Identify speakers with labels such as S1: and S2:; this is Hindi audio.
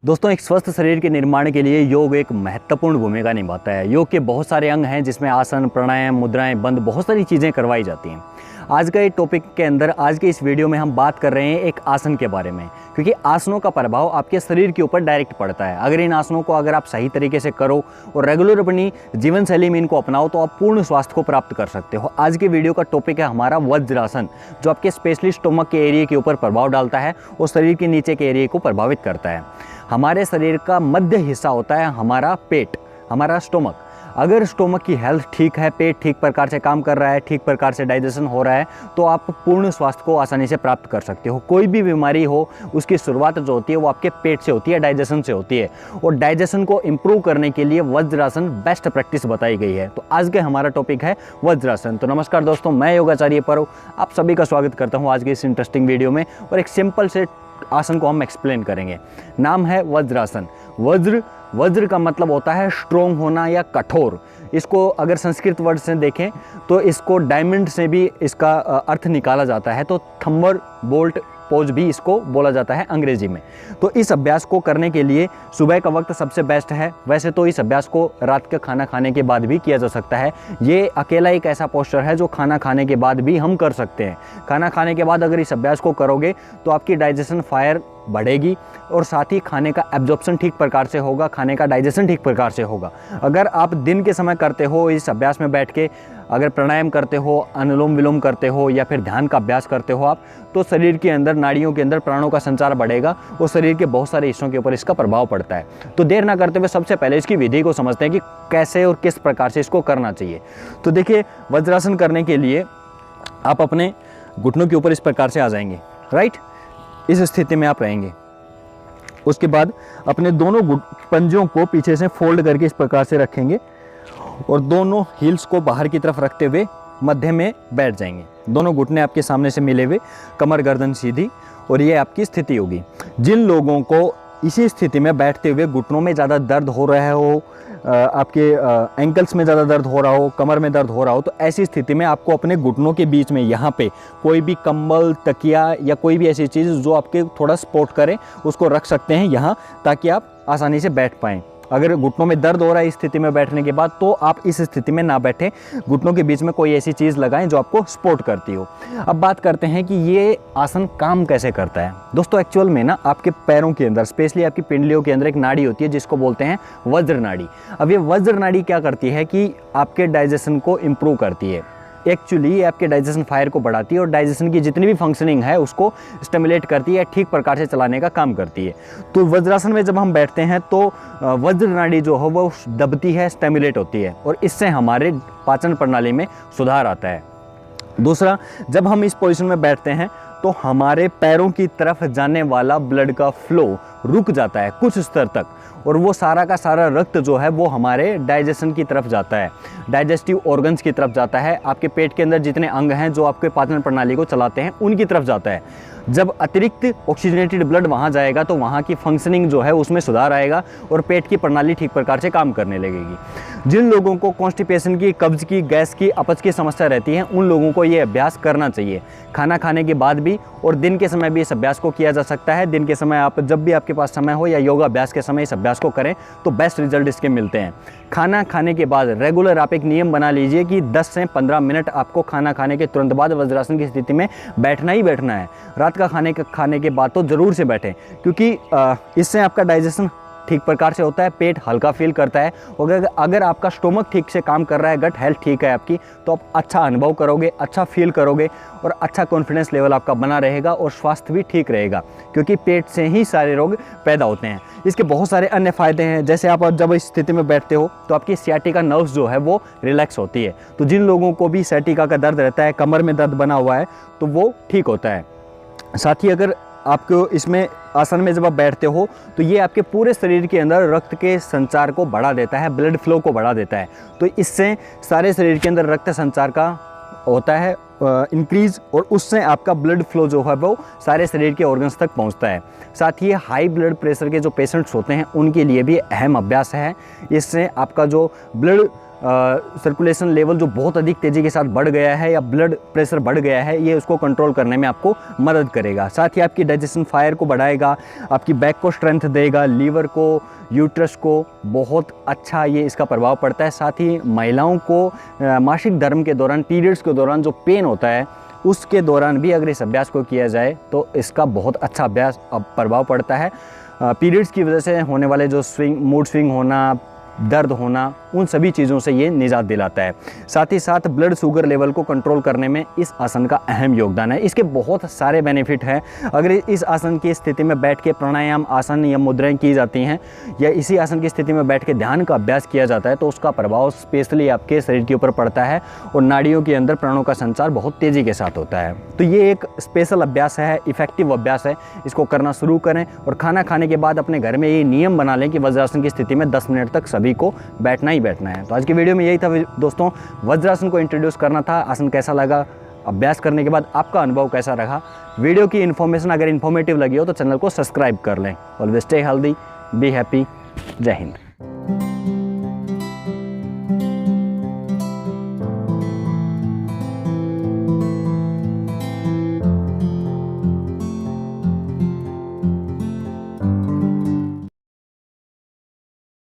S1: दोस्तों, एक स्वस्थ शरीर के निर्माण के लिए योग एक महत्वपूर्ण भूमिका निभाता है। योग के बहुत सारे अंग हैं जिसमें आसन, प्राणायाम, मुद्राएं, बंद बहुत सारी चीज़ें करवाई जाती हैं। आज का ये टॉपिक के अंदर, आज के इस वीडियो में हम बात कर रहे हैं एक आसन के बारे में, क्योंकि आसनों का प्रभाव आपके शरीर के ऊपर डायरेक्ट पड़ता है। अगर इन आसनों को आप सही तरीके से करो और रेगुलर अपनी जीवन शैली में इनको अपनाओ तो आप पूर्ण स्वास्थ्य को प्राप्त कर सकते हो। आज के वीडियो का टॉपिक है हमारा वज्रासन, जो आपके स्पेशली स्टोमक के एरिया के ऊपर प्रभाव डालता है और शरीर के नीचे के एरिया को प्रभावित करता है। हमारे शरीर का मध्य हिस्सा होता है हमारा पेट, हमारा स्टोमक। अगर स्टोमक की हेल्थ ठीक है, पेट ठीक प्रकार से काम कर रहा है, ठीक प्रकार से डाइजेशन हो रहा है, तो आप पूर्ण स्वास्थ्य को आसानी से प्राप्त कर सकते हो। कोई भी बीमारी हो, उसकी शुरुआत जो होती है वो आपके पेट से होती है, डाइजेशन से होती है। और डाइजेशन को इम्प्रूव करने के लिए वज्रासन बेस्ट प्रैक्टिस बताई गई है। तो आज का हमारा टॉपिक है वज्रासन। तो नमस्कार दोस्तों, मैं योगाचार्य परव आप सभी का स्वागत करता हूँ आज के इस इंटरेस्टिंग वीडियो में। और एक सिंपल से आसन को हम एक्सप्लेन करेंगे। नाम है वज्रासन। वज्र का मतलब होता है स्ट्रोंग होना या कठोर। इसको अगर संस्कृत वर्ड से देखें तो इसको डायमंड से भी इसका अर्थ निकाला जाता है, तो थंबर बोल्ट पोज भी इसको बोला जाता है अंग्रेजी में। तो इस अभ्यास को करने के लिए सुबह का वक्त सबसे बेस्ट है। वैसे तो इस अभ्यास को रात का खाना खाने के बाद भी किया जा सकता है। ये अकेला एक ऐसा पोस्चर है जो खाना खाने के बाद भी हम कर सकते हैं। खाना खाने के बाद अगर इस अभ्यास को करोगे तो आपकी डाइजेशन फायर बढ़ेगी और साथ ही खाने का एब्जॉर्प्शन ठीक प्रकार से होगा, खाने का डाइजेशन ठीक प्रकार से होगा। अगर आप दिन के समय करते हो इस अभ्यास में बैठ के, अगर प्राणायाम करते हो, अनुलोम विलोम करते हो या फिर ध्यान का अभ्यास करते हो आप, तो शरीर के अंदर, नाड़ियों के अंदर प्राणों का संचार बढ़ेगा और शरीर के बहुत सारे हिस्सों के ऊपर इसका प्रभाव पड़ता है। तो देर ना करते हुए सबसे पहले इसकी विधि को समझते हैं कि कैसे और किस प्रकार से इसको करना चाहिए। तो देखिए, वज्रासन करने के लिए आप अपने घुटनों के ऊपर इस प्रकार से आ जाएंगे, राइट। इस स्थिति में आप रहेंगे। उसके बाद अपने दोनों पंजों को पीछे से फोल्ड करके इस प्रकार से रखेंगे और दोनों हील्स को बाहर की तरफ रखते हुए मध्य में बैठ जाएंगे। दोनों घुटने आपके सामने से मिले हुए, कमर गर्दन सीधी, और ये आपकी स्थिति होगी। जिन लोगों को इसी स्थिति में बैठते हुए घुटनों में ज़्यादा दर्द हो रहा हो, आपके एंकल्स में ज़्यादा दर्द हो रहा हो, कमर में दर्द हो रहा हो, तो ऐसी स्थिति में आपको अपने घुटनों के बीच में यहाँ पे कोई भी कंबल, तकिया या कोई भी ऐसी चीज़ जो आपके थोड़ा सपोर्ट करे उसको रख सकते हैं यहाँ, ताकि आप आसानी से बैठ पाएँ। अगर घुटनों में दर्द हो रहा है इस स्थिति में बैठने के बाद, तो आप इस स्थिति में ना बैठें। घुटनों के बीच में कोई ऐसी चीज़ लगाएं जो आपको सपोर्ट करती हो। अब बात करते हैं कि ये आसन काम कैसे करता है। दोस्तों, एक्चुअल में ना आपके पैरों के अंदर, स्पेशली आपकी पिंडलियों के अंदर एक नाड़ी होती है जिसको बोलते हैं वज्र नाड़ी। अब ये वज्र नाड़ी क्या करती है कि आपके डाइजेशन को इम्प्रूव करती है। एक्चुअली ये आपके डाइजेशन फायर को बढ़ाती है और डाइजेशन की जितनी भी फंक्शनिंग है उसको स्टिमुलेट करती है, ठीक प्रकार से चलाने का काम करती है। तो वज्रासन में जब हम बैठते हैं तो वज्र नाड़ी जो है वो दबती है, स्टिमुलेट होती है, और इससे हमारे पाचन प्रणाली में सुधार आता है। दूसरा, जब हम इस पोजीशन में बैठते हैं तो हमारे पैरों की तरफ जाने वाला ब्लड का फ्लो रुक जाता है कुछ स्तर तक, और वो सारा का सारा रक्त जो है वो हमारे डाइजेशन की तरफ जाता है, डाइजेस्टिव ऑर्गन्स की तरफ जाता है। आपके पेट के अंदर जितने अंग हैं जो आपके पाचन प्रणाली को चलाते हैं उनकी तरफ जाता है। जब अतिरिक्त ऑक्सीजनेटेड ब्लड वहाँ जाएगा तो वहाँ की फंक्शनिंग जो है उसमें सुधार आएगा और पेट की प्रणाली ठीक प्रकार से काम करने लगेगी। जिन लोगों को कॉन्स्टिपेशन की, कब्ज की, गैस की, अपच की समस्या रहती है, उन लोगों को ये अभ्यास करना चाहिए। खाना खाने के बाद भी और दिन के समय भी इस अभ्यास को किया जा सकता है। दिन के समय आप जब भी आपके पास समय हो या योगा अभ्यास के समय इस अभ्यास को करें तो बेस्ट रिजल्ट इसके मिलते हैं। खाना खाने के बाद रेगुलर आप एक नियम बना लीजिए कि 10 से 15 मिनट आपको खाना खाने के तुरंत बाद वज्रासन की स्थिति में बैठना ही बैठना है। रात का खाने के बाद तो ज़रूर से बैठें, क्योंकि इससे आपका डाइजेशन ठीक प्रकार से होता है, पेट हल्का फील करता है। और अगर आपका स्टोमक ठीक से काम कर रहा है, गट हेल्थ ठीक है आपकी, तो आप अच्छा अनुभव करोगे, अच्छा फील करोगे और अच्छा कॉन्फिडेंस लेवल आपका बना रहेगा और स्वास्थ्य भी ठीक रहेगा, क्योंकि पेट से ही सारे रोग पैदा होते हैं। इसके बहुत सारे अन्य फ़ायदे हैं, जैसे आप जब इस स्थिति में बैठते हो तो आपकी सियाटिका नर्व्स जो है वो रिलैक्स होती है। तो जिन लोगों को भी सियाटिका का दर्द रहता है, कमर में दर्द बना हुआ है, तो वो ठीक होता है। साथ ही अगर आपको इसमें आसन में जब आप बैठते हो तो ये आपके पूरे शरीर के अंदर रक्त के संचार को बढ़ा देता है, ब्लड फ्लो को बढ़ा देता है। तो इससे सारे शरीर के अंदर रक्त संचार का होता है इंक्रीज, और उससे आपका ब्लड फ्लो जो है वो सारे शरीर के ऑर्गन्स तक पहुंचता है। साथ ही हाई ब्लड प्रेशर के जो पेशेंट्स होते हैं उनके लिए भी अहम अभ्यास है। इससे आपका जो ब्लड सर्कुलेशन लेवल जो बहुत अधिक तेज़ी के साथ बढ़ गया है या ब्लड प्रेशर बढ़ गया है, ये उसको कंट्रोल करने में आपको मदद करेगा। साथ ही आपकी डाइजेशन फायर को बढ़ाएगा, आपकी बैक को स्ट्रेंथ देगा, लीवर को, यूट्रस को बहुत अच्छा ये इसका प्रभाव पड़ता है। साथ ही महिलाओं को मासिक धर्म के दौरान, पीरियड्स के दौरान जो पेन होता है उसके दौरान भी अगर इस अभ्यास को किया जाए तो इसका बहुत अच्छा अभ्यास प्रभाव पड़ता है। पीरियड्स की वजह से होने वाले जो मूड स्विंग होना, दर्द होना, उन सभी चीज़ों से ये निजात दिलाता है। साथ ही साथ ब्लड शुगर लेवल को कंट्रोल करने में इस आसन का अहम योगदान है। इसके बहुत सारे बेनिफिट हैं। अगर इस आसन की स्थिति में बैठ के प्राणायाम, आसन या मुद्राएं की जाती हैं या इसी आसन की स्थिति में बैठ के ध्यान का अभ्यास किया जाता है तो उसका प्रभाव स्पेशली आपके शरीर के ऊपर पड़ता है और नाड़ियों के अंदर प्राणों का संचार बहुत तेज़ी के साथ होता है। तो ये एक स्पेशल अभ्यास है, इफेक्टिव अभ्यास है। इसको करना शुरू करें और खाना खाने के बाद अपने घर में ये नियम बना लें कि वज्रासन की स्थिति में 10 मिनट तक सभी को बैठना ही बैठना है। तो आज की वीडियो में यही था दोस्तों, वज्रासन को इंट्रोड्यूस करना था। आसन कैसा लगा, अभ्यास करने के बाद आपका अनुभव कैसा रहा। वीडियो की इन्फॉर्मेशन अगर इन्फॉर्मेटिव लगी हो तो चैनल को सब्सक्राइब कर लें। Always stay healthy, be happy. जय हिंद।